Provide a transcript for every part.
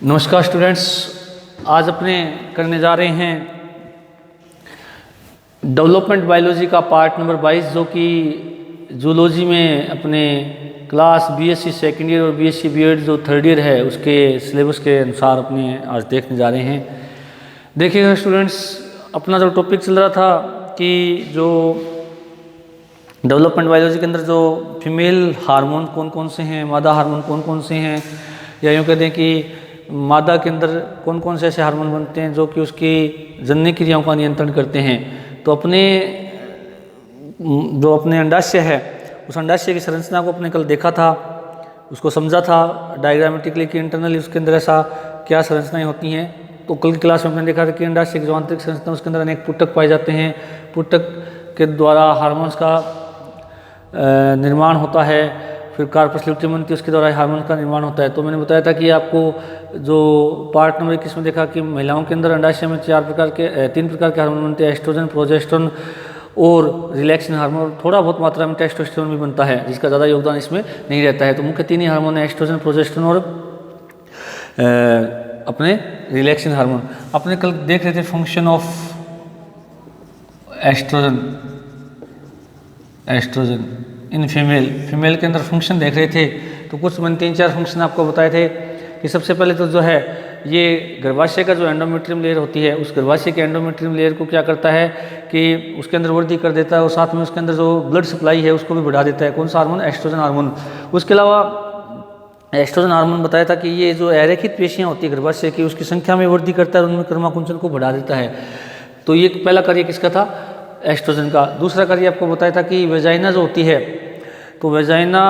नमस्कार स्टूडेंट्स, आज अपने करने जा रहे हैं डेवलपमेंट बायोलॉजी का पार्ट नंबर 22, जो कि जूलॉजी में अपने क्लास बीएससी सेकेंड ईयर और बीएससी बीएड जो थर्ड ईयर है उसके सिलेबस के अनुसार अपने आज देखने जा रहे हैं। देखिएगा स्टूडेंट्स, अपना जो टॉपिक चल रहा था कि जो डेवलपमेंट बायोलॉजी के अंदर जो फीमेल हार्मोन कौन कौन से हैं, मादा हार्मोन कौन कौन से हैं, या यूँ कहते हैं कि मादा के अंदर कौन कौन से ऐसे हार्मोन बनते हैं जो कि उसकी जनन क्रियाओं का नियंत्रण करते हैं। तो अपने अंडाशय है, उस अंडाशय की संरचना को अपने कल देखा था, उसको समझा था डायग्रामेटिकली कि इंटरनली उसके अंदर ऐसा क्या संरचनाएं होती हैं। तो कल की क्लास में हमने देखा था कि अंडाशय की जो आंतरिक संरचना उसके अंदर अनेक पुटक पाए जाते हैं। पुटक के द्वारा हार्मोन्स का निर्माण होता है, फिर कार्पस ल्यूटियम बनती है, उसके द्वारा हार्मोन का निर्माण होता है। तो मैंने बताया था कि आपको जो पार्ट नंबर 21 में देखा कि महिलाओं के अंदर अंडाशय में तीन प्रकार के हार्मोन बनते हैं, एस्ट्रोजन, प्रोजेस्टेरोन और रिलैक्सिन हार्मोन। थोड़ा बहुत मात्रा में टेस्टोस्टेरोन भी बनता है, जिसका ज़्यादा योगदान इसमें नहीं रहता है। तो मुख्य तीन ही हार्मोन है, एस्ट्रोजन, प्रोजेस्टेरोन और अपने रिलैक्सिन हार्मोन। अपने कल देख रहे थे function of oestrogen in female के अंदर फंक्शन देख रहे थे। तो कुछ मैंने 3-4 फंक्शन आपको बताए थे कि सबसे पहले तो जो है ये गर्भाशय का जो एंडोमेट्रियम लेयर होती है, उस गर्भाशय के एंडोमेट्रियम लेयर को क्या करता है कि उसके अंदर वृद्धि कर देता है और साथ में उसके अंदर जो ब्लड सप्लाई है उसको भी बढ़ा देता है। कौन सा हार्मोन? Oestrogen hormone. उसके अलावा एस्ट्रोजन हार्मोन बताया था कि ये जो अरेखित पेशियाँ होती है गर्भाशय की, उसकी संख्या में वृद्धि करता है और उनमें क्रमाकुंचन को बढ़ा देता है। तो ये पहला कार्य किसका था? एस्ट्रोजन का। दूसरा कार्य आपको बताया था कि वेजाइना जो होती है, तो वेजाइना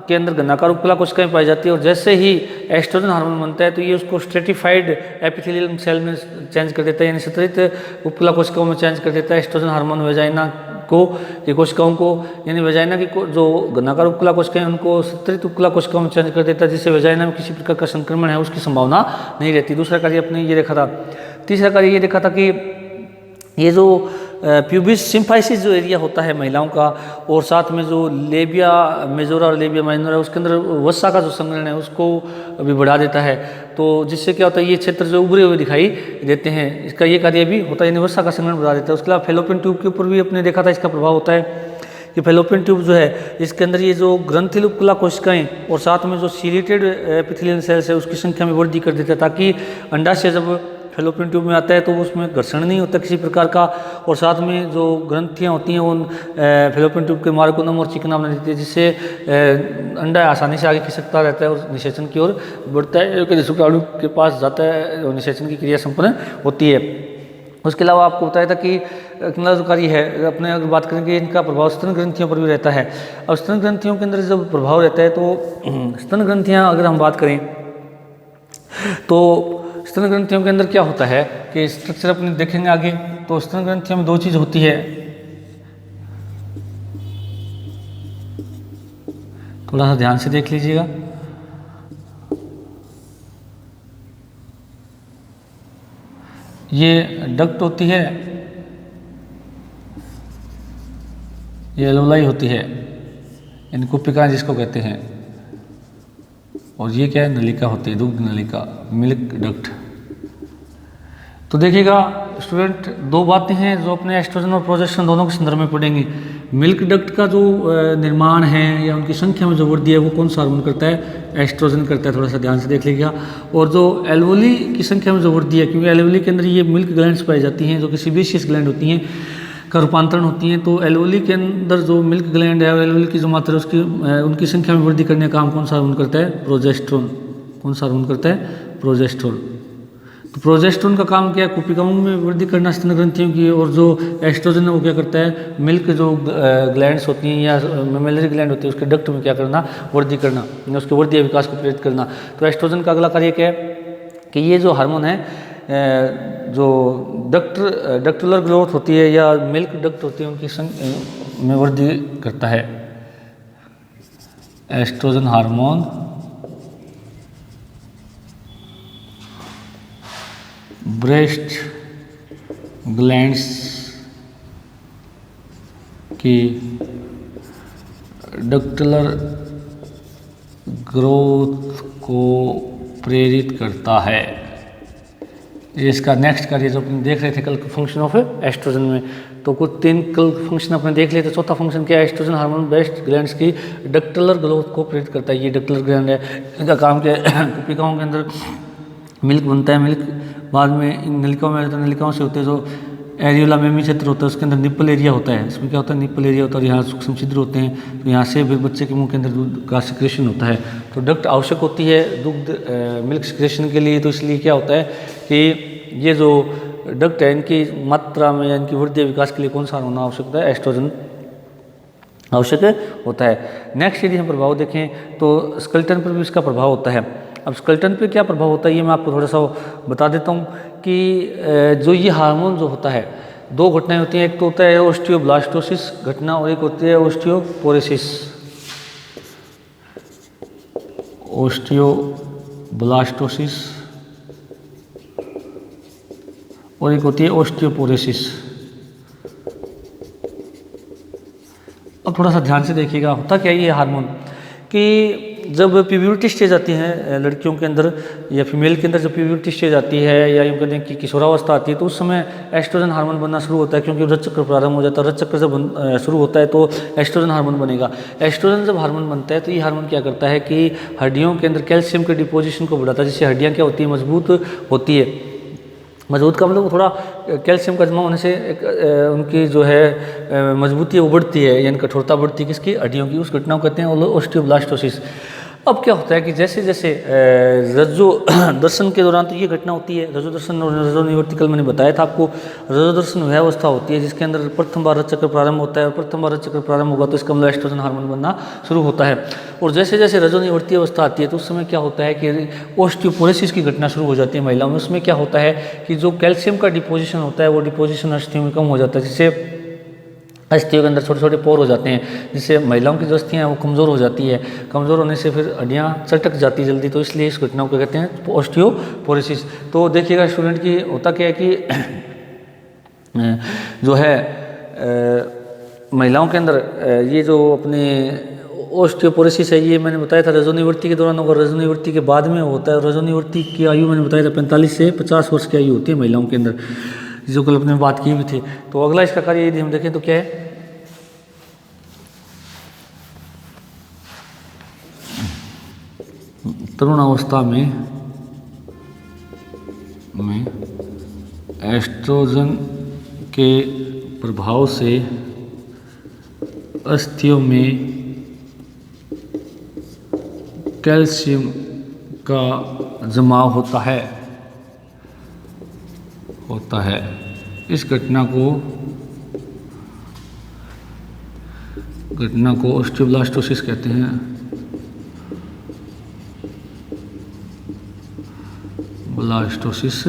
के अंदर घनाकार उपकला कोशिकाएं पाई जाती है और जैसे ही एस्ट्रोजन हार्मोन बनता है तो ये उसको स्ट्रेटिफाइड एपिथेलियल सेल में चेंज कर देता है, यानी सतरित उपकला कोशिकाओं में चेंज कर देता है एस्ट्रोजन हार्मोन वेजाइना को, ये कोशिकाओं को, यानी वेजाइना की जो घनाकार उपकला कोशिकाएं उनको सतरित उपकला कोशिकाओं में चेंज कर देता है, जिससे वेजाइना में किसी प्रकार का संक्रमण है उसकी संभावना नहीं रहती। दूसरा कार्य अपने ये देखा था। तीसरा कार्य ये देखा था कि ये जो प्यूबिस सिम्फाइसिस जो एरिया होता है महिलाओं का, और साथ में जो लेबिया मेजोरा और लेबिया माइनोरा है उसके अंदर वसा का जो संग्रहण है उसको भी बढ़ा देता है। तो जिससे क्या होता है, ये क्षेत्र जो उभरे हुए दिखाई देते हैं, इसका ये कार्य भी होता है, यानी वसा का संग्रहण बढ़ा देता है। उसके अलावा फेलोपियन ट्यूब के ऊपर भी अपने देखा था इसका प्रभाव होता है कि फेलोपियन ट्यूब जो है इसके अंदर ये जो ग्रंथिल उपकला कोशिकाएं और साथ में जो सीलेटेड एपिथेलियल सेल्स है उसकी संख्या में वृद्धि कर देता है, ताकि अंडाशय जब फेलोपियन ट्यूब में आता है तो उसमें घर्षण नहीं होता किसी प्रकार का, और साथ में जो ग्रंथियाँ होती हैं उन फेलोपियन ट्यूब के मार्ग को नम और चिकना बना देती है, जिससे अंडा आसानी से आगे खिसकता रहता है और निषेचन की ओर बढ़ता है, कि शुक्राणु के पास जाता है और निषेचन की क्रिया संपन्न होती है। उसके अलावा आपको बताया था कि कार्य है, अपने अगर बात करेंगे इनका प्रभाव स्तन ग्रंथियों पर भी रहता है। अब स्तन ग्रंथियों के अंदर जब प्रभाव रहता है तो स्तन ग्रंथियाँ अगर हम बात करें तो स्तन ग्रंथियों के अंदर क्या होता है कि स्ट्रक्चर अपने देखेंगे आगे, तो स्तन ग्रंथियों में दो चीज़ होती है, थोड़ा सा ध्यान से देख लीजिएगा। ये डक्ट होती है, ये एल्वोलाई होती है, इन कुपिका जिसको कहते हैं, और ये क्या है? नलिका होती है, दुग्ध नलिका, मिल्क डक्ट। तो देखिएगा स्टूडेंट, दो बातें हैं जो अपने एस्ट्रोजन और प्रोजेस्टेरोन दोनों के संदर्भ में पढ़ेंगे। मिल्क डक्ट का जो निर्माण है या उनकी संख्या में जो वृद्धि है वो कौन सा हार्मोन करता है? एस्ट्रोजन करता है। थोड़ा सा ध्यान से देख लीजिएगा। और जो एल्वोली की संख्या में जो वृद्धि है, क्योंकि एल्वोली के अंदर ये मिल्क ग्लैंड्स पाई जाती हैं जो कि सीबेशियस ग्लैंड होती हैं, का रूपांतरण होती हैं, तो एल्वोली के अंदर जो मिल्क ग्लैंड है, एल्वोली की जो मात्रा है उसकी उनकी संख्या में वृद्धि करने का काम कौन सा हार्मोन करता है? प्रोजेस्टेरोन। कौन सा हार्मोन करता है? प्रोजेस्टेरोन। तो प्रोजेस्टेरोन का काम क्या है? कुपिकाओं में वृद्धि करना स्तन ग्रंथियों की, और जो एस्ट्रोजन है वो क्या करता है? मिल्क जो ग्लैंड्स होती हैं या मेमेलरी ग्लैंड होती है उसके डक्ट में क्या करना? वृद्धि करना, उसके वृद्धि विकास को प्रेरित करना। तो एस्ट्रोजन का अगला कार्य क्या है कि ये जो हार्मोन है जो डक्टुलर ग्रोथ होती है या मिल्क डक्ट होती है उनकी में वृद्धि करता है। एस्ट्रोजन हार्मोन ब्रेस्ट ग्लैंड्स की डक्टुलर ग्रोथ को प्रेरित करता है। ये इसका नेक्स्ट कार्य जो अपन देख रहे थे कल फंक्शन ऑफ एस्ट्रोजन में, तो कुछ 3 कल फंक्शन अपने देख लिए थे। चौथा फंक्शन क्या है? एस्ट्रोजन हार्मोन बेस्ट ग्लैंड्स की डक्टुलर ग्रोथ को प्रेरित करता है। ये डक्टुलर ग्लैंड है, इनका काम क्या है? कोशिकाओं के अंदर मिल्क बनता है, मिल्क बाद में इन नलिकाओं में, तो नलिकाओं से होते हैं जो एरियोला मेमी क्षेत्र होता है, उसके अंदर निप्पल एरिया होता है। इसमें क्या होता है? निप्पल एरिया होता है और यहाँ सूक्ष्म छिद्र होते हैं, तो यहाँ से फिर बच्चे के मुंह के अंदर दूध का सिक्रेशन होता है। तो डक्ट आवश्यक होती है दुग्ध मिल्क सिक्रेशन के लिए। तो इसलिए क्या होता है कि ये जो डक्ट है इनकी मात्रा में या इनकी वृद्धि विकास के लिए कौन सा होना आवश्यक होता है? एस्ट्रोजन आवश्यक होता है। नेक्स्ट यदि हम प्रभाव देखें तो स्केलेटन पर भी इसका प्रभाव होता है। अब स्केलेटन पे क्या प्रभाव होता है ये मैं आपको थोड़ा सा बता देता हूँ कि जो ये हार्मोन जो होता है, 2 घटनाएं होती हैं। एक तो होता है ओस्टियोब्लास्टोसिस घटना और एक होती है ओस्टियोपोरोसिस। ओस्टियोब्लास्टोसिस और एक होती है ओस्टियोपोरोसिस। अब थोड़ा सा ध्यान से देखिएगा, होता क्या है ये हार्मोन कि जब प्यूबर्टी स्टेज आती है लड़कियों के अंदर या फीमेल के अंदर, जब प्यूबर्टी स्टेज आती है या यूँ कहते हैं कि किशोरावस्था आती है, तो उस समय एस्ट्रोजन हार्मोन बनना शुरू होता है, क्योंकि रज चक्र प्रारंभ हो जाता है। रज चक्र जब शुरू होता है तो एस्ट्रोजन हार्मोन बनेगा। एस्ट्रोजन जब हार्मोन बनता है तो ये हार्मोन क्या करता है कि हड्डियों के अंदर कैल्शियम के डिपोजिशन को बढ़ाता है, जिससे हड्डियाँ क्या होती है? मजबूत होती है। मजबूत का मतलब थोड़ा कैल्शियम का जमा होने से उनकी जो है मजबूती वो बढ़ती है, यानी कठोरता बढ़ती है किसकी? हड्डियों की। उस घटना को कहते हैं ओस्टियोब्लास्टोसिस। अब क्या होता है कि जैसे जैसे रज्जो दर्शन के दौरान तो ये घटना होती है, रज्जो दर्शन और रज्जो निवृत्ति कल मैंने बताया था आपको। रज्जो दर्शन वह अवस्था होती है जिसके अंदर प्रथम बार रज चक्र प्रारंभ होता है, और प्रथम बार रज चक्र प्रारंभ होगा तो इसका मतलब एस्ट्रोजन हार्मोन बनना शुरू होता है। और जैसे जैसे रज्जो निवृत्ति अवस्था आती है तो उस समय क्या होता है कि ओस्टियोपोरोसिस की घटना शुरू हो जाती है महिलाओं में। उसमें क्या होता है कि जो कैल्शियम का डिपोजिशन होता है वो डिपोजिशन अस्थियों में कम हो जाता है, जिससे अस्थियों के अंदर छोटे छोटे पोर हो जाते हैं, जिससे महिलाओं की जो अस्थियाँ हैं वो कमज़ोर हो जाती है। कमज़ोर होने से फिर हड्डियाँ चटक जाती है जल्दी, तो इसलिए इस घटना को कहते हैं ओस्टियोपोरोसिस। तो देखिएगा स्टूडेंट की होता क्या है कि जो है महिलाओं के अंदर ये जो अपने ओस्टियोपोरोसिस है, ये मैंने बताया था रजोनिवृत्ति के दौरान होगा, रजोनिवृत्ति के बाद में होता है। रजोनिवृत्ति की आयु मैंने बताया था 45 से 50 वर्ष की आयु होती है महिलाओं के अंदर, जो कल अपने बात की भी थी। तो अगला इसका कार्य यदि हम देखें तो क्या है? तरुणावस्था में एस्ट्रोजन के प्रभाव से अस्थियों में कैल्शियम का जमाव होता है। इस घटना को ओस्टियोब्लास्टोसिस कहते हैं। ब्लास्टोसिस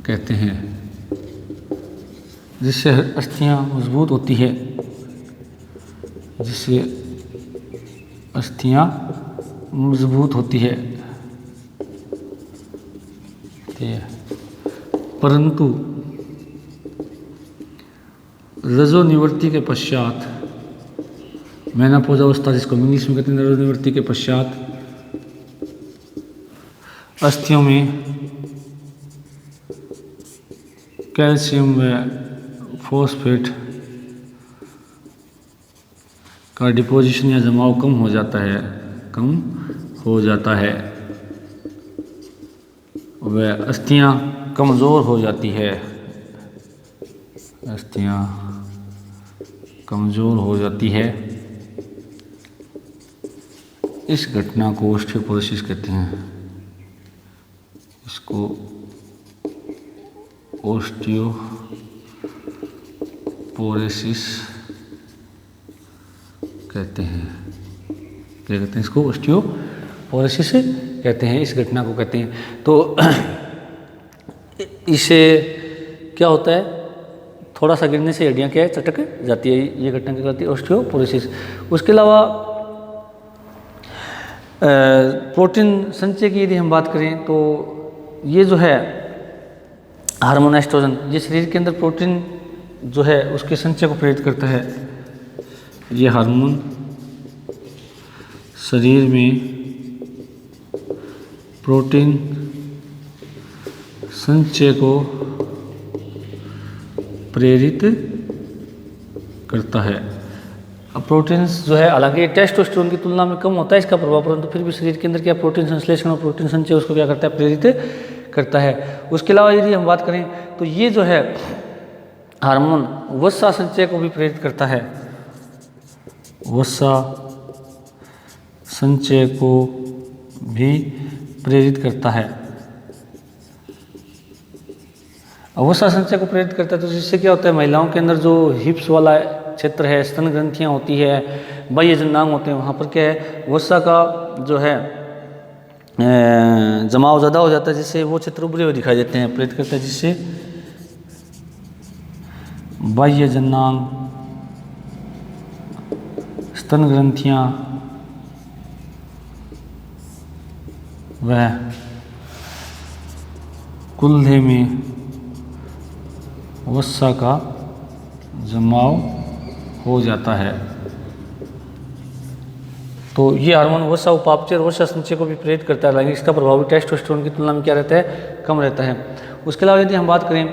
कहते हैं, जिससे अस्थियां मजबूत होती है, परंतु रजोनिवृत्ति के पश्चात, मेनोपॉज अवस्था जिसको इंग्लिश में कहते हैं, रजोनिवृत्ति के पश्चात अस्थियों में कैल्शियम व फॉस्फेट का डिपोजिशन या जमाव कम हो जाता है, वह अस्थियां कमज़ोर हो जाती है। इस घटना को ओस्टियोपोरोसिस कहते हैं। इसको ओस्टियोपोरोसिस कहते हैं। क्या कहते हैं? इसको ओस्टियोपोरोसिस कहते हैं, इस घटना को कहते हैं। तो इससे क्या होता है? थोड़ा सा गिरने से हड्डियाँ क्या है? चटक जाती है। ये घटना क्या कहती है? ओस्टियोपोरोसिस। उसके अलावा प्रोटीन संचय की यदि हम बात करें तो ये जो है हार्मोन एस्ट्रोजन, ये शरीर के अंदर प्रोटीन जो है उसके संचय को प्रेरित करता है। ये हार्मोन शरीर में प्रोटीन संचय को प्रेरित करता है। अब प्रोटीन्स जो है, हालांकि टेस्टोस्टेरोन की तुलना में कम होता है इसका प्रभाव, परंतु फिर भी शरीर के अंदर क्या प्रोटीन संश्लेषण और प्रोटीन संचय उसको क्या करता है, प्रेरित करता है। उसके अलावा यदि हम बात करें तो ये जो है हार्मोन वसा संचय को भी प्रेरित करता है, वसा संचय को भी प्रेरित करता है। वसा संचय को प्रेरित करता है तो जिससे क्या होता है, महिलाओं के अंदर जो हिप्स वाला क्षेत्र है, स्तन ग्रंथियां होती है, बाह्य जननांग होते हैं, वहाँ पर क्या है, वसा का जो है जमाव ज़्यादा हो जाता है, जिससे वो क्षेत्र उभरे हुए दिखाई देते हैं, प्रेरित करता है, जिससे बाह्य जननांग, स्तन ग्रंथियां वह कुल्हे में वसा का जमाव हो जाता है। तो ये हार्मोन वसा उपापचय और वसा संचय को भी प्रेरित करता है, हालांकि इसका प्रभाव भी टेस्टोस्टेरोन की तुलना में क्या रहता है, कम रहता है। उसके अलावा यदि हम बात करें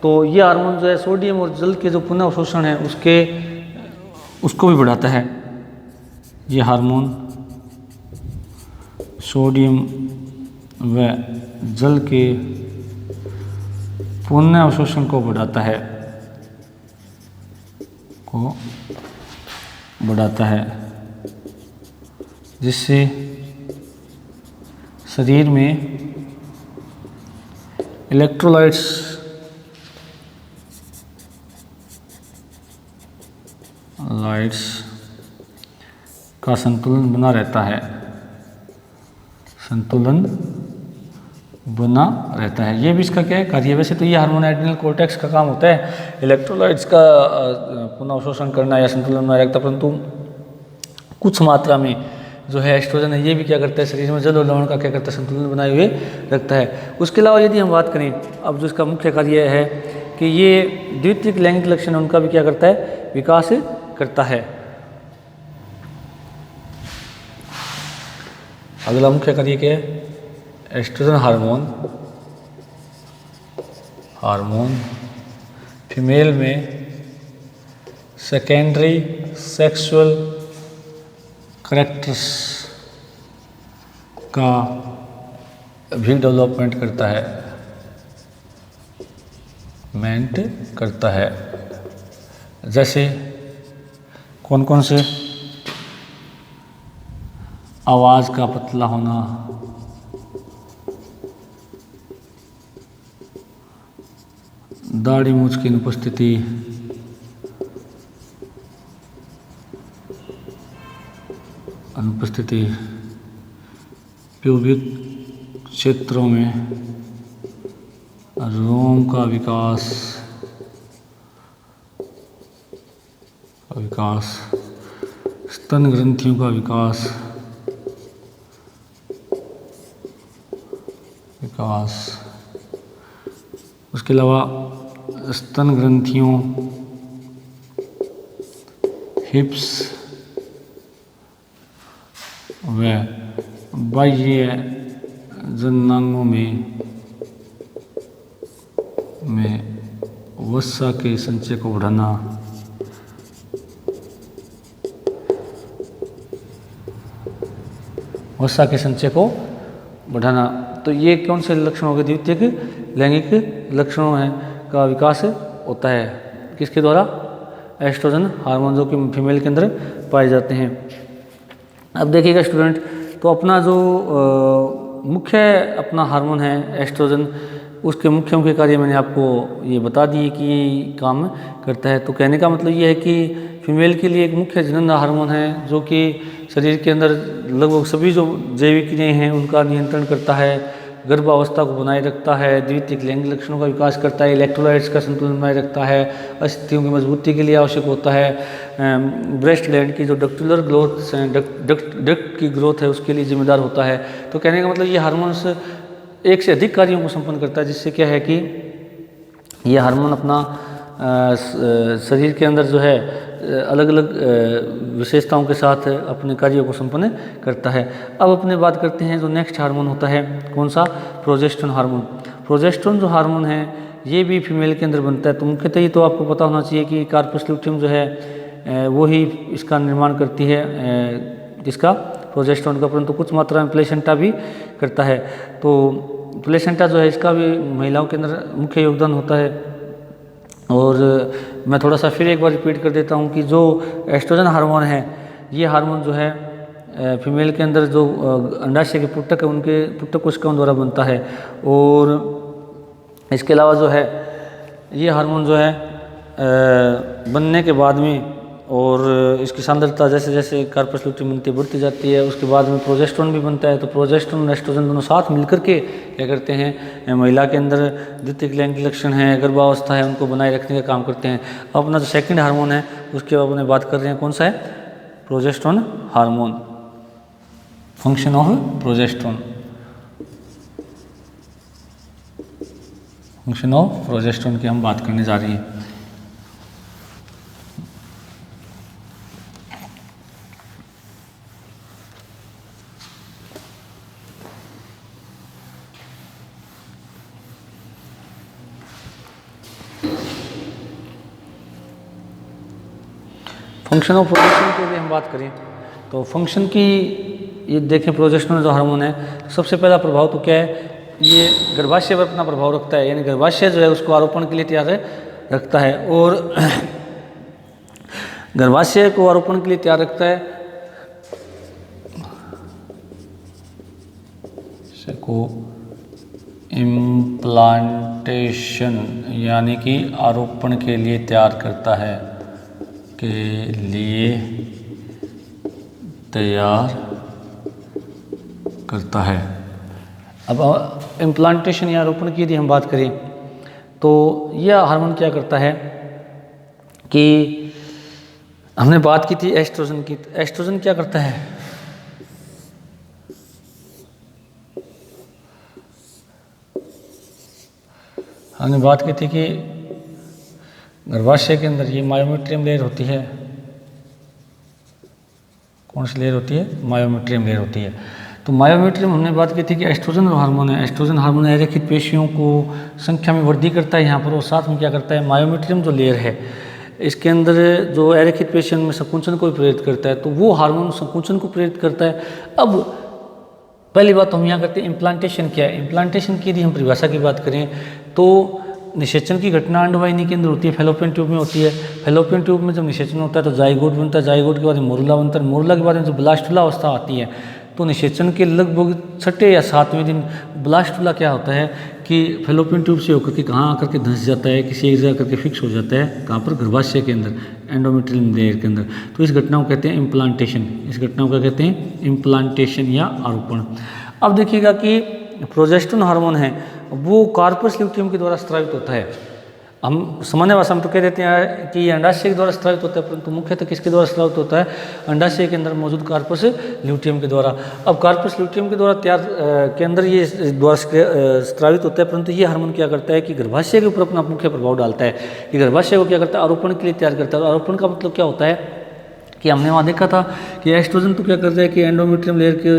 तो ये हार्मोन जो है सोडियम और जल के जो पुनः अवशोषण है उसको भी बढ़ाता है। ये हार्मोन सोडियम व जल के पुनः अवशोषण को बढ़ाता है, जिससे शरीर में इलेक्ट्रोलाइट्स का संतुलन बना रहता है, ये भी इसका क्या है, कार्य। वैसे तो ये हार्मोन एड्रिनल कोर्टेक्स का काम होता है इलेक्ट्रोलाइट्स का पुनः अवशोषण करना या संतुलन में रखता, परंतु कुछ मात्रा में जो है एस्ट्रोजन है, ये भी क्या करता है, शरीर में जल और लवण का क्या करता है, संतुलन बनाए हुए रखता है। उसके अलावा यदि हम बात करें अब जो इसका मुख्य कार्य है कि ये द्वितीयक लैंगिक लक्षण उनका भी क्या करता है, विकास करता है। अगला मुख्य कार्य क्या है, एस्ट्रोजन हार्मोन फीमेल में सेकेंडरी सेक्सुअल करैक्टर्स का भी डेवलपमेंट करता है, जैसे कौन कौन से, आवाज़ का पतला होना, दाढ़ी मूंछ की अनुपस्थिति, प्यूबिक क्षेत्रों में रोम का विकास, स्तन ग्रंथियों का विकास, उसके अलावा स्तन ग्रंथियों, हिप्स व बाह्य जननांगों में वसा के संचय को बढ़ाना, तो ये कौन से लक्षण हो गए, द्वितीयक लैंगिक लक्षणों है का विकास होता है, किसके द्वारा, एस्ट्रोजन हार्मोन जो कि फीमेल के अंदर पाए जाते हैं। अब देखिएगा स्टूडेंट, तो अपना जो मुख्य अपना हार्मोन है एस्ट्रोजन, उसके मुख्य कार्य मैंने आपको ये बता दिए कि ये काम करता है। तो कहने का मतलब ये है कि फीमेल के लिए एक मुख्य जनन हार्मोन है जो कि शरीर के अंदर लगभग सभी जो जैविक क्रियाएं हैं उनका नियंत्रण करता है, गर्भावस्था को बनाए रखता है, द्वितीयक लैंगिक लक्षणों का विकास करता है, इलेक्ट्रोलाइट्स का संतुलन बनाए रखता है, अस्थियों की मजबूती के लिए आवश्यक होता है, ब्रेस्ट ग्लैंड की जो डक्टुलर ग्रोथ डक्ट की ग्रोथ है उसके लिए जिम्मेदार होता है। तो कहने का मतलब ये हार्मोन्स एक से अधिक कार्यों को संपन्न करता है, जिससे क्या है कि ये हार्मोन अपना शरीर के अंदर जो है अलग अलग विशेषताओं के साथ अपने कार्यों को संपन्न करता है। अब अपने बात करते हैं जो नेक्स्ट हार्मोन होता है, कौन सा, प्रोजेस्टेरोन हार्मोन। प्रोजेस्टेरोन जो हार्मोन है ये भी फीमेल के अंदर बनता है। तो मुख्यतः ये तो आपको पता होना चाहिए कि कार्पस ल्यूटियम जो है वो ही इसका निर्माण करती है, जिसका प्रोजेस्टेरोन का, परंतु कुछ मात्रा में प्लेसेंटा भी करता है। तो प्लेसेंटा जो है इसका भी महिलाओं के अंदर मुख्य योगदान होता है। और मैं थोड़ा सा फिर एक बार रिपीट कर देता हूँ कि जो एस्ट्रोजन हार्मोन है ये हार्मोन जो है फीमेल के अंदर जो अंडाशय के पुटक है उनके पुटक कोशिकाओं द्वारा बनता है। और इसके अलावा जो है ये हार्मोन जो है बनने के बाद में और इसकी सांद्रता जैसे जैसे कार्पस ल्यूटियम बनती बढ़ती जाती है, उसके बाद में प्रोजेस्टेरोन भी बनता है। तो प्रोजेस्टेरोन और एस्ट्रोजन दोनों साथ मिलकर के क्या करते हैं, महिला के अंदर द्वितीयक लैंगिक लक्षण है, गर्भावस्था है, उनको बनाए रखने का काम करते हैं। अब अपना जो सेकंड हार्मोन है उसके बारे में बात कर रहे हैं, कौन सा है, progesterone hormone. Function of progesterone, function of progesterone की हम बात करने जा रहे हैं। फंक्शन ऑफ प्रोजेस्टेरोन की यदि हम बात करें तो फंक्शन की ये देखें, प्रोजेस्टेरोन जो हार्मोन है सबसे पहला प्रभाव तो क्या है, ये गर्भाशय पर अपना प्रभाव रखता है, यानी गर्भाशय जो है उसको आरोपण के लिए तैयार रखता है। और गर्भाशय को आरोपण के लिए तैयार रखता है को इम्प्लांटेशन यानी कि आरोपण के लिए तैयार करता है, के लिए तैयार करता है। अब इम्प्लांटेशन या आरोपण की यदि हम बात करें तो यह हार्मोन क्या करता है कि हमने बात की थी एस्ट्रोजन की, तो एस्ट्रोजन क्या करता है, हमने बात की थी कि गर्भाशय के अंदर ये मायोमेट्रियम लेयर होती है, कौन सी लेयर होती है, मायोमेट्रियम लेयर होती है। तो मायोमेट्रियम हमने बात की थी कि एस्ट्रोजन हार्मोन है, एस्ट्रोजन हार्मोन अरेखित पेशियों को संख्या में वृद्धि करता है यहाँ पर, और साथ में क्या करता है, मायोमेट्रियम जो लेयर है इसके अंदर जो अरेखित पेशियों में संकुचन को प्रेरित करता है, तो वो हार्मोन संकुचन को प्रेरित करता है। अब पहली बात तो हम यहाँ करते हैं इम्प्लांटेशन क्या है। इम्प्लांटेशन की यदि हम परिभाषा की बात करें तो निषेचन की घटना अंडवाहिनी के अंदर होती है, फेलोपियन ट्यूब में होती है। फेलोपियन ट्यूब में जब निषेचन होता है तो जाइगोट बनता है, जाइगोट के बाद मोरुला बनता है, मोरुला के बाद में जो ब्लास्टुला अवस्था आती है, तो निषेचन के लगभग 6ठे या 7वें दिन ब्लास्टुला क्या होता है कि फेलोपियन ट्यूब से होकर के कहाँ आकर के धंस जाता है, किसी एक जगह करके फिक्स हो जाता है, कहाँ पर, गर्भाशय के अंदर, एंडोमेट्रियम लेयर के अंदर। तो इस घटना को कहते हैं इम्प्लांटेशन, इस घटना को कहते हैं इम्प्लांटेशन या आरोपण। अब देखिएगा कि प्रोजेस्टेरोन हार्मोन है वो कार्पस ल्यूटियम के द्वारा स्रावित होता है। हम सामान्य भाषा में तो कह देते हैं कि ये अंडाशय के द्वारा स्रावित होता है, परंतु मुख्यतः किसके द्वारा स्रावित होता है, अंडाशय के अंदर मौजूद कार्पस ल्यूटियम के द्वारा। अब कार्पस ल्यूटियम के द्वारा तैयार के अंदर ये द्वारा स्रावित होता है, परंतु ये हार्मोन क्या करता है कि गर्भाशय के ऊपर अपना मुख्य प्रभाव डालता है, कि गर्भाशय को क्या करता है, आरोपण के लिए तैयार करता है। और आरोपण का मतलब क्या होता है कि हमने वहाँ देखा था कि एस्ट्रोजन तो क्या करता है कि एंडोमेट्रियम लेयर के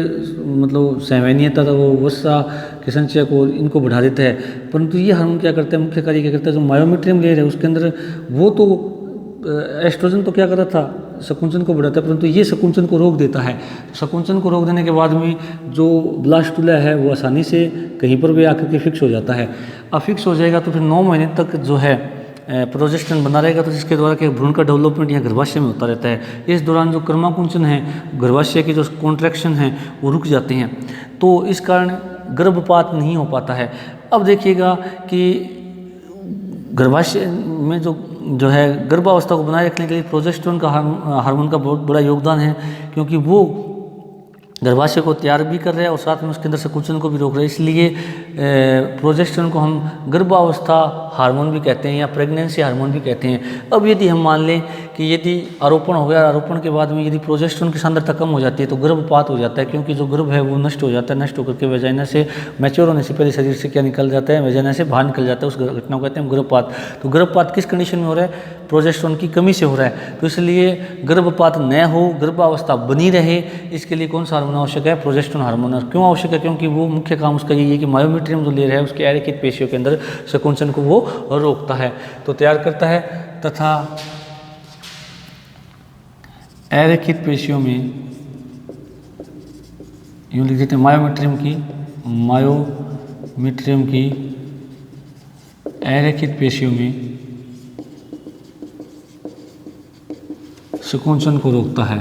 मतलब सहवैनीयता था, वो वसा के संचय को इनको बढ़ा देता है, परंतु ये हार्मोन क्या करता है, मुख्य कार्य क्या करता है, जो मायोमेट्रियम लेयर है उसके अंदर वो तो एस्ट्रोजन तो क्या करता था, संकुचन को बढ़ाता है, परंतु ये संकुचन को रोक देता है। संकुचन को रोक देने के बाद में जो ब्लास्टुला है वो आसानी से कहीं पर भी आकर के फिक्स हो जाता है। अब फिक्स हो जाएगा तो फिर 9 महीने तक जो है प्रोजेस्टेरोन बना रहेगा, तो जिसके द्वारा कि भ्रूण का डेवलपमेंट यहाँ गर्भाशय में होता रहता है। इस दौरान जो कर्माकुंचन है, गर्भाशय के जो कॉन्ट्रैक्शन है वो रुक जाते हैं, तो इस कारण गर्भपात नहीं हो पाता है। अब देखिएगा कि गर्भाशय में जो है गर्भावस्था को बनाए रखने के लिए प्रोजेस्टेरोन का हार्मोन का बहुत बड़ा योगदान है, क्योंकि वो गर्भाशय को तैयार भी कर रहे हैं और साथ में उसके अंदर संकुचन को भी रोक रहे हैं। इसलिए प्रोजेस्टेरोन को हम गर्भावस्था हार्मोन भी कहते हैं या प्रेगनेंसी हार्मोन भी कहते हैं। अब यदि हम मान लें कि यदि आरोपण हो गया, आरोपण के बाद में यदि प्रोजेस्टेरोन की सांद्रता कम हो जाती है तो गर्भपात हो जाता है, क्योंकि जो गर्भ है वो नष्ट हो जाता है, नष्ट होकर के वेजाइना से मैच्योर होने से पहले शरीर से क्या निकल जाता है, वेजाइना से बाहर निकल जाता है, उस घटना को कहते हैं गर्भपात। तो गर्भपात किस कंडीशन में हो रहा है, प्रोजेस्टेरोन की कमी से हो रहा है। तो इसलिए गर्भपात न हो, गर्भावस्था बनी रहे, इसके लिए कौन सा हार्मोन आवश्यक है, प्रोजेस्टेरोन हार्मोन। क्यों आवश्यक है, क्योंकि वो मुख्य काम उसका यही है कि मायोमेट्रियम जो लेयर है उसके एरेखित पेशियों के अंदर संकुचन को वो रोकता है, तो तैयार करता है, तथा एरेखित पेशियों में यूँ लिख देते हैं मायोमेट्रियम की एरेखित पेशियों में संकुचन को रोकता है,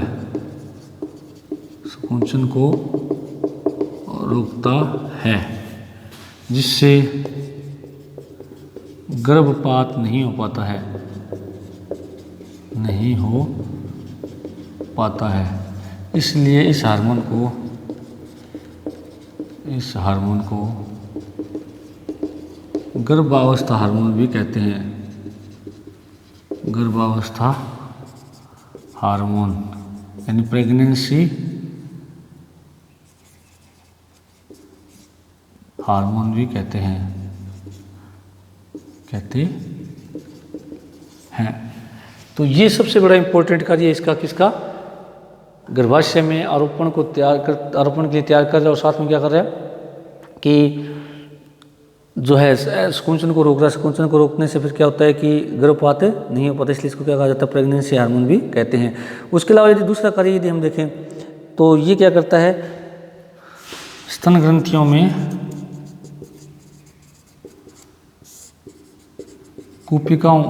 संकुचन को रोकता है, जिससे गर्भपात नहीं हो पाता है। इसलिए इस हार्मोन को गर्भावस्था हार्मोन भी कहते हैं, गर्भावस्था हार्मोन यानी प्रेगनेंसी हार्मोन भी कहते हैं। तो ये सबसे बड़ा इंपॉर्टेंट कार्य इसका किसका, गर्भाशय में आरोपण के लिए तैयार कर रहा है, और साथ में क्या कर रहा है कि जो है संकुचन को रोक रहा है। संकुचन को रोकने से फिर क्या होता है कि गर्भपात नहीं हो पाता, इसलिए इसको क्या कहा जाता है, प्रेगनेंसी हार्मोन भी कहते हैं। उसके अलावा यदि दूसरा कार्य यदि हम देखें तो ये क्या करता है, स्तन ग्रंथियों में कुपिकाओं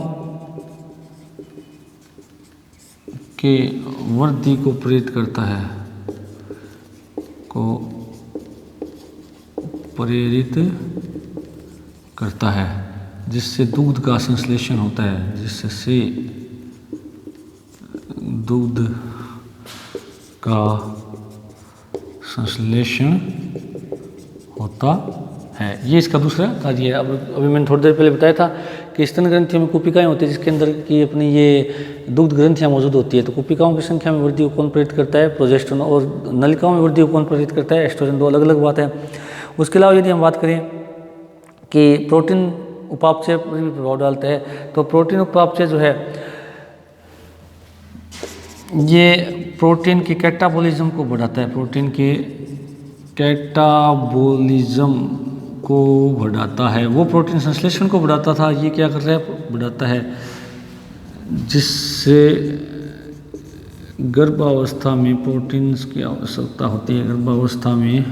के वृद्धि को प्रेरित करता है, जिससे दूध का संश्लेषण होता है, जिससे दूध का संश्लेषण होता है। ये इसका दूसरा कार्य है। अभी मैंने थोड़ी देर पहले बताया था कि स्तन ग्रंथियों में कुपिकाएं होती है, जिसके अंदर की अपनी ये दुग्ध ग्रंथियां मौजूद होती है। तो कुपिकाओं की संख्या में वृद्धि को कौन प्रेरित करता है, प्रोजेस्टेरोन, और नलिकाओं में वृद्धि को कौन प्रेरित करता है, एस्ट्रोजन। दो अलग अलग बात है। उसके अलावा यदि हम बात करें कि प्रोटीन उपापचय पर भी प्रभाव डालता है, तो प्रोटीन उपापचय जो है ये प्रोटीन के कैटाबॉलिज्म को बढ़ाता है, प्रोटीन के कैटाबॉलिज्म को बढ़ाता है। वो प्रोटीन संश्लेषण को बढ़ाता था, ये क्या कर रहा है, बढ़ाता है, जिससे गर्भावस्था में प्रोटीन की आवश्यकता होती है, गर्भावस्था में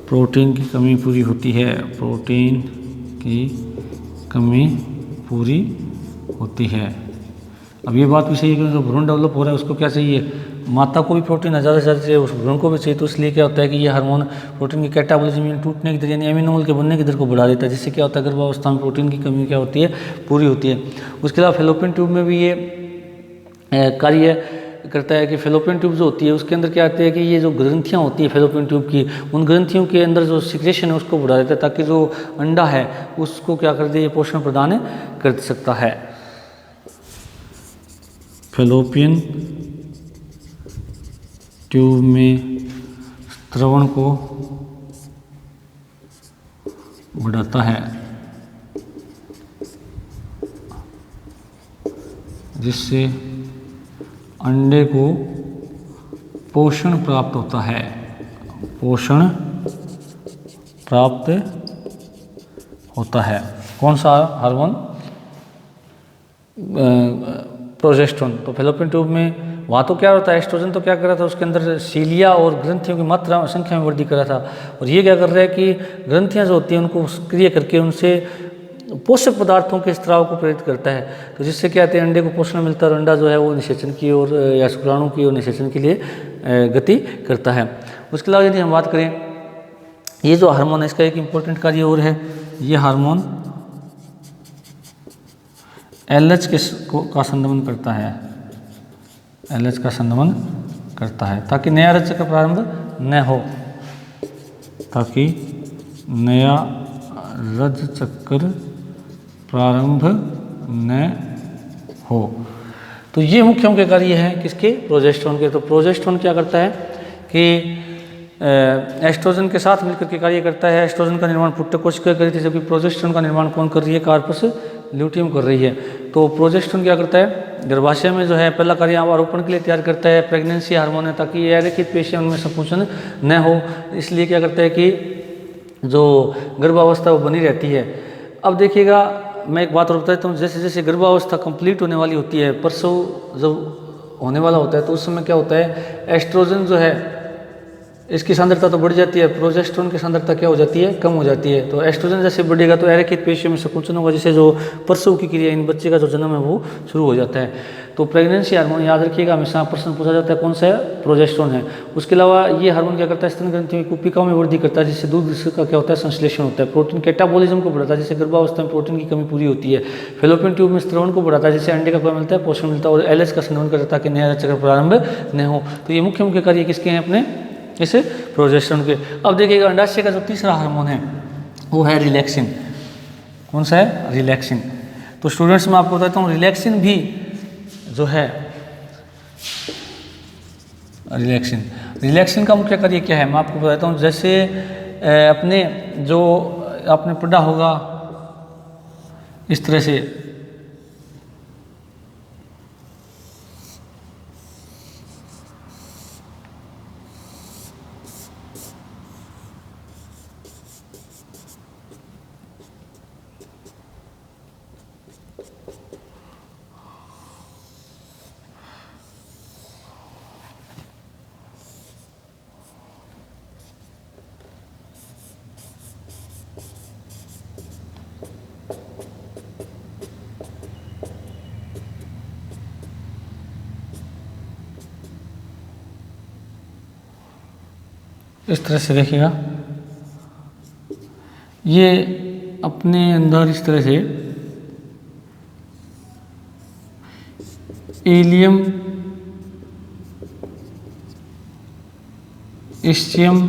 प्रोटीन की कमी पूरी होती है, प्रोटीन की कमी पूरी होती है। अब ये बात भी सही है कि जो भ्रूण डेवलप हो रहा है उसको क्या चाहिए, माता को भी प्रोटीन ज़्यादा से ज़्यादा चाहिए, उस भ्रूण को भी चाहिए। तो इसलिए क्या होता है कि ये हार्मोन प्रोटीन की कैटाबॉलिज्म यानी टूटने की दर यानी एमिनो अम्ल के बनने की दर को बढ़ा देता है, जिससे क्या होता है गर्भावस्था में प्रोटीन की कमी क्या होती है, पूरी होती है। उसके अलावा फेलोपियन ट्यूब में भी ये कार्य करता है कि फेलोपियन ट्यूब जो होती है उसके अंदर क्या होता है कि ये जो ग्रंथियाँ होती है फेलोपियन ट्यूब की, उन ग्रंथियों के अंदर जो सिक्रेशन है उसको बढ़ा देता है, ताकि जो अंडा है उसको क्या कर दे, ये पोषण प्रदान कर सकता है। फेलोपियन ट्यूब में स्रवण को बढ़ाता है, जिससे अंडे को पोषण प्राप्त होता है, पोषण प्राप्त होता है। कौन सा हार्मोन, प्रोजेस्टेरोन। तो फेलोपियन ट्यूब में वहाँ तो क्या होता है, एस्ट्रोजन तो क्या कर रहा था, उसके अंदर सीलिया और ग्रंथियों की मात्रा संख्या में वृद्धि कर रहा था, और ये क्या कर रहा है कि ग्रंथियाँ जो होती हैं उनको सक्रिय करके उनसे पोषक पदार्थों के स्त्राव को प्रेरित करता है। तो जिससे क्या होता है, अंडे को पोषण मिलता है और अंडा जो है वो निषेचन की ओर या शुक्राणु की ओर निषेचन के लिए गति करता है। उसके अलावा यदि हम बात करें, ये जो हार्मोन है इसका एक इम्पोर्टेंट कार्य और है, ये हार्मोन LH का संदमन करता है, LH का संदमन करता है, ताकि नया रज का प्रारंभ न हो, ताकि नया रज चक्र प्रारंभ न हो। तो ये मुख्य मुख्य कार्य हैं किसके, प्रोजेस्टेरोन के। तो प्रोजेस्टेरोन क्या करता है कि एस्ट्रोजन के साथ मिलकर के कार्य करता है। एस्ट्रोजन का निर्माण पुट्ट कोशिका कर रही थी, जबकि प्रोजेस्टेरोन का निर्माण कौन कर रही है, कार्पस ल्यूटियम कर रही है। तो प्रोजेस्टेरोन क्या करता है, गर्भाशय में जो है पहला कार्य आरोपण के लिए तैयार करता है। प्रेगनेंसी हार्मोन है, ताकि ये अरेखित पेशियां उनमें संकुचन न हो, इसलिए क्या करता है कि जो गर्भावस्था वो बनी रहती है। अब देखिएगा, मैं एक बात और बताता हूँ, जैसे जैसे गर्भावस्था कंप्लीट होने वाली होती है, प्रसव जब होने वाला होता है, तो उस समय क्या होता है, एस्ट्रोजन जो है इसकी सांद्रता तो बढ़ जाती है, प्रोजेस्टेरोन की सांद्रता क्या हो जाती है, कम हो जाती है। तो एस्ट्रोजन जैसे बढ़ेगा तो अरेखित पेशियों में संकुचन होगा, जिससे जो प्रसव की क्रिया, इन बच्चे का जो जन्म है वो शुरू हो जाता है। तो प्रेगनेंसी हार्मोन याद रखिएगा, हमेशा प्रश्न पूछा जाता है कौन सा है, प्रोजेस्टेरोन है। उसके अलावा ये हार्मोन क्या करता है, स्तन ग्रंथि की कुपिकाओं में वृद्धि करता है, जिससे दूध का क्या होता है, संश्लेषण होता है। प्रोटीन कैटाबॉलिज्म को बढ़ाता है, जिससे गर्भावस्था में प्रोटीन की कमी पूरी होती है। फेलोपियन ट्यूब में स्त्रवण को बढ़ाता है, जिससे अंडे का क्या मिलता है, पोषण मिलता है। और एलएच का संवर्धन करता है, ताकि नया चक्र प्रारंभ न हो। तो ये मुख्य मुख्य कार्य किसके हैं, अपने इस प्रोजेस्टेरोन के। अब देखिएगा, अंडाशय का जो तीसरा हार्मोन है वो है रिलैक्सिन। कौन सा है, रिलैक्सिन। तो स्टूडेंट्स मैं आपको बताता हूँ, रिलैक्सिन भी जो है, रिलैक्सिन का मुख्य कार्य क्या है, मैं आपको बताता हूँ। जैसे अपने जो आपने पढ़ा होगा इस तरह से, इस तरह से देखिएगा, ये अपने अंदर इस तरह से इलियम, इस्चियम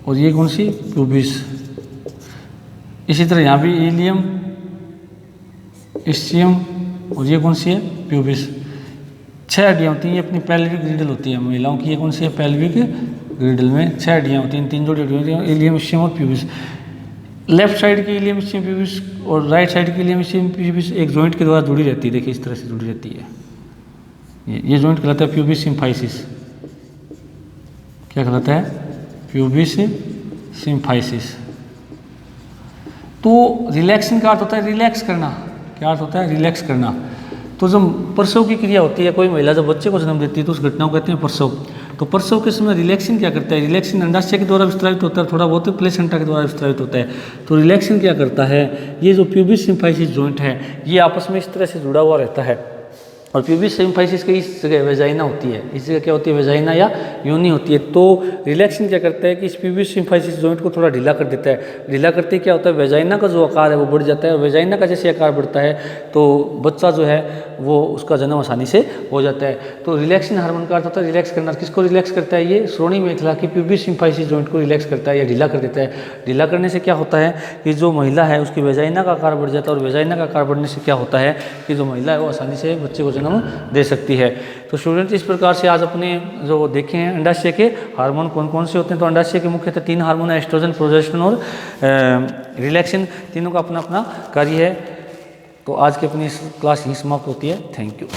और ये कौन सी, प्यूबिस। इसी तरह यहाँ भी इलियम, इस्चियम और ये कौन सी है, प्यूबिस। 6 हड्डियाँ होती हैं, ये अपनी पेल्विक ग्रिडल होती है महिलाओं की। ये कौन सी है, पेल्विक ग्रिडल में 6 हड्डियाँ होती हैं, 3 जोड़ी हड्डियाँ होती हैं, इलियम, इस्चियम और प्यूबिस। लेफ्ट साइड की इलियम, इस्चियम, प्यूबिस और राइट साइड की इलियम, इस्चियम, प्यूबिस एक जॉइंट के द्वारा जुड़ी रहती है। देखिए इस तरह से जुड़ी रहती है। ये जॉइंट कहलाता है प्यूबिस सिम्फाइसिस। क्या कहलाता है, प्यूबिस सिम्फाइसिस। तो रिलैक्सिन का अर्थ होता है रिलैक्स करना। क्या अर्थ होता है, रिलैक्स करना। तो जब प्रसव की क्रिया होती है, कोई महिला जब बच्चे को जन्म देती है, तो उस घटना को कहते हैं प्रसव। तो प्रसव के समय रिलैक्सिन क्या करता है, रिलैक्सिन अंडाशय के द्वारा विस्तारित होता है, थोड़ा बहुत प्लेसेंटा के द्वारा विस्तारित होता है। तो रिलैक्सिन क्या करता है, ये जो प्यूबिस सिम्फाइसिस जॉइंट है, ये आपस में इस तरह से जुड़ा हुआ रहता है। और प्यूबिस सिम्फाइसिस की इस जगह वेजाइना होती है, इस जगह क्या होती है, वेजाइना या योनि होती है। तो रिलैक्सिन क्या करता है कि इस प्यूबिस सिम्फाइसिस जॉइंट को थोड़ा ढीला कर देता है। ढीला करते क्या होता है, वेजाइना का जो आकार है वो बढ़ जाता है, और वेजाइना का जैसे आकार बढ़ता है तो बच्चा जो है वो उसका जन्म आसानी से हो जाता है। तो रिलैक्सिन हार्मोन का अर्थ होता है रिलैक्स करना। किसको रिलैक्स करता है, ये श्रोणी मेखला की प्यूबिस सिम्फाइसिस जॉइंट को रिलैक्स करता है या ढीला कर देता है। ढीला करने से क्या होता है कि जो महिला है उसकी वेजाइना का आकार बढ़ जाता है, और वेजाइना का आकार बढ़ने से क्या होता है कि जो महिला है वो आसानी से बच्चे को जन्म दे सकती है। तो स्टूडेंट, इस प्रकार से आज अपने जो देखे हैं अंडाशय के हार्मोन कौन कौन से होते हैं। तो अंडाशय के मुख्यतः 3 हार्मोन है, एस्ट्रोजन, प्रोजेस्टेरोन और रिलैक्सिन। तीनों का अपना अपना कार्य है। तो आज की अपनी क्लास यहीं समाप्त होती है। Thank you.